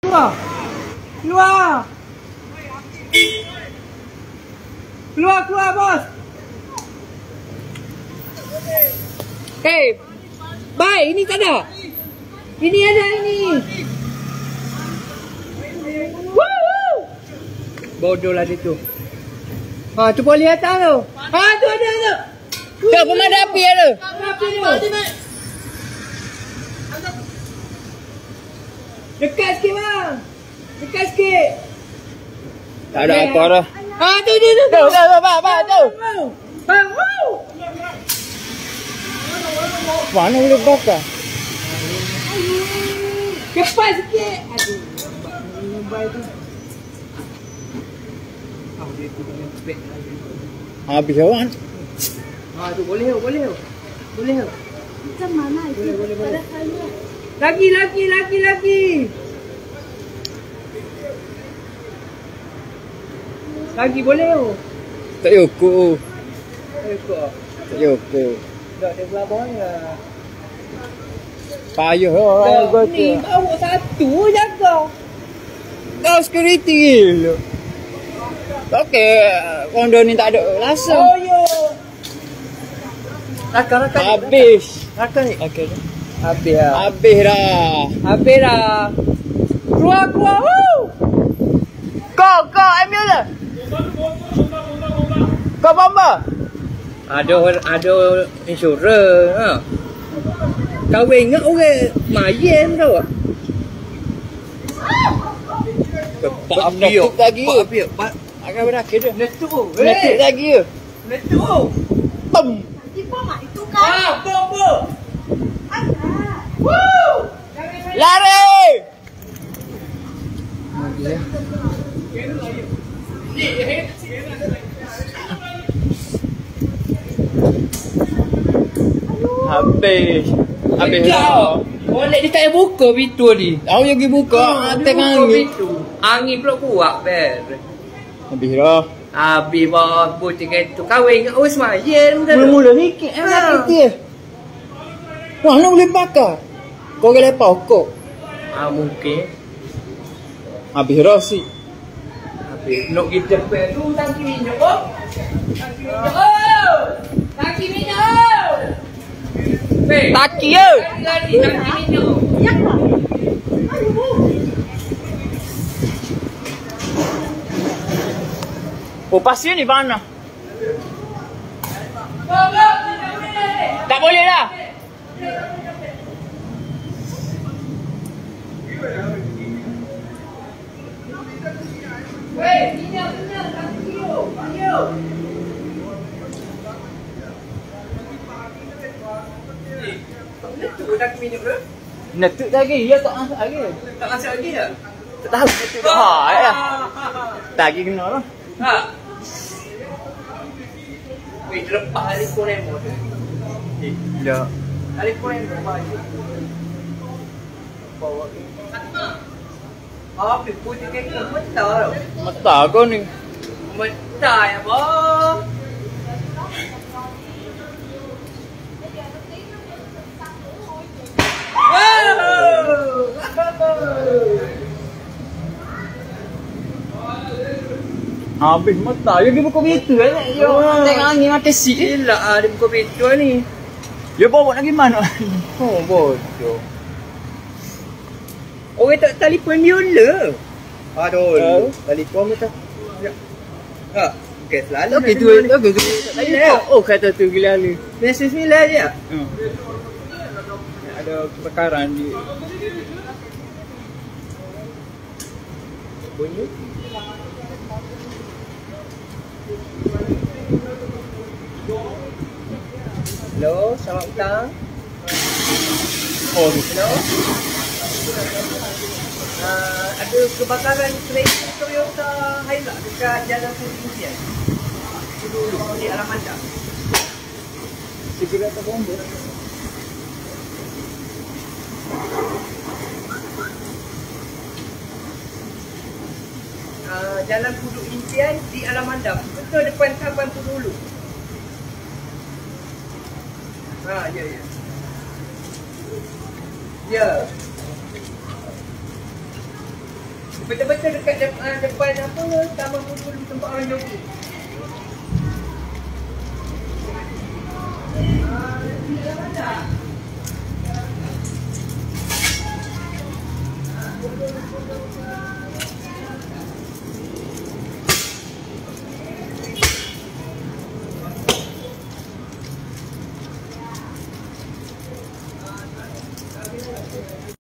Keluar. Keluar. Keluar, keluar, bos. Bye, ini tak ada. Ini ada ini. Woo! Bodoh lah dia tu. Ha, tu boleh atas tu. Ha, tu ada tu. Tak pemadam api ada. Api tu. Dekat sikit bang. Dekat sikit. Tak ada apa dah. Ha, tu. Bang, tu. Bang, wow. Mana boleh bakar? Cepat sikit. Aduh. Nampak tu. Dia tu dengan spek lagi. Habis awak. Ha, tu boleh. Macam mana itu? Boleh. Lagi. Lagi boleh. Tak yoko. Ikut. Tak yoko. Tak ada belah bawah lah. Payah orang Ni bawa satu jaga. Kau security gila. Okey, kondo ni tak ada rasa. Oh yo. Rakan. Habis. Rakan ni. Okey. Habis dah. Habis dah. Keluar. Woo. Kau ambil. Kau bomba. Ada insurans. Ha. Kahwin dengan orang mayen tau. Netuk lagi. Akan berakhir dah. Netuk lagi ya. Netuk. Bom. Bom itu kan? Bom. Woo! Lari. Habis dah. Orang dia tak payah buka pintu ni. Aku pergi buka. Tengah angin. Angin pula kuat ber. Habis dah. Habis bos putih tu kahwin dengan orang semayan. Mula-mula sikit. Sikit. Wah, nak boleh bakar. Kau boleh lepas kau. Mungkin. Habis dah si. Habis. Nak kita pergi tu tangki minyak. Tangki minyak. Taki ya. Tangki minyak. Ya kak? Oh, pasir ni mana? Tak boleh dah. Minyak, tangki minyak. Netuk dah minyak tu? Netuk lagi. Ya tak masuk lagi. Tak masuk lagi tak? Tak tahu netuk dah. Ya. Tak lagi kena lah. Ha. Weh, terlepas telefon Nemo tu. Ya. Telefon Nemo baju. Bawa ni. Habis putih kekek mentah tau. Mata kau ni. Mentah ya bos. Habis mata. Ya dia buka pintu kan. Tengok angin mati si. Gila dia buka pintu ni. Ya bawa lagi mana? Oh bodoh. Orang tak telefon biola. Aduh. Telefon kita. Ha. Okey selalu. Okey tu. Oh kata tu gila ni. Mesej Mila je. Ada kebakaran di. Bunyi. Hello, selamat petang. Oh, Hello. Ada kebakaran kereta Toyota Hilux dekat Jalan Purwintian. Dulu di Alamanda. segera tak bomba. Jalan Puduk Impian di Alamanda. Betul depan Taman Pudulu. Ya. Ya. Betul-betul dekat depan apa taman bulu tempat orang jogging.